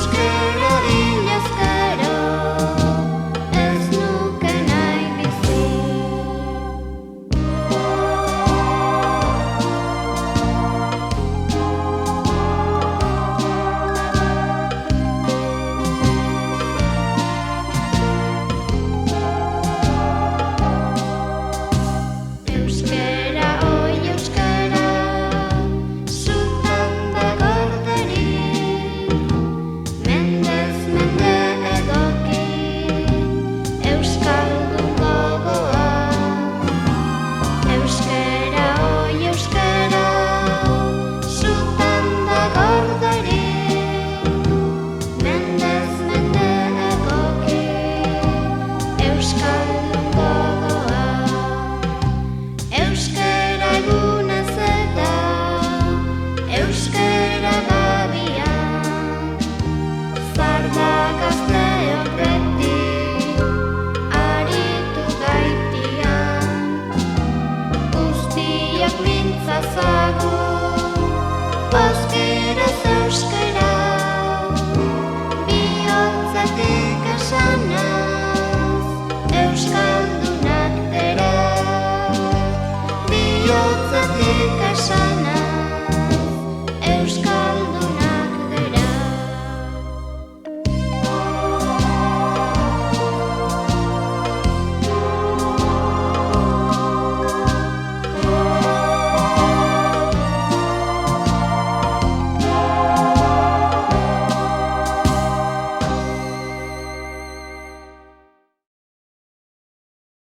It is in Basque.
Euskara hilazkaro ez nuke nahi bizi. Euskara, oi euskara, zutan da gorderik, mendez mende egoki, euskaldun gogoa. Euskara, oi euskara, zutan da gorderik, mendez mende egoki, euskaldun gogoa. Euskara egunez eta euskara gabian, zarda gazteok beti aritu gaitian. Guztiak mintzazagu, oskiraz euskara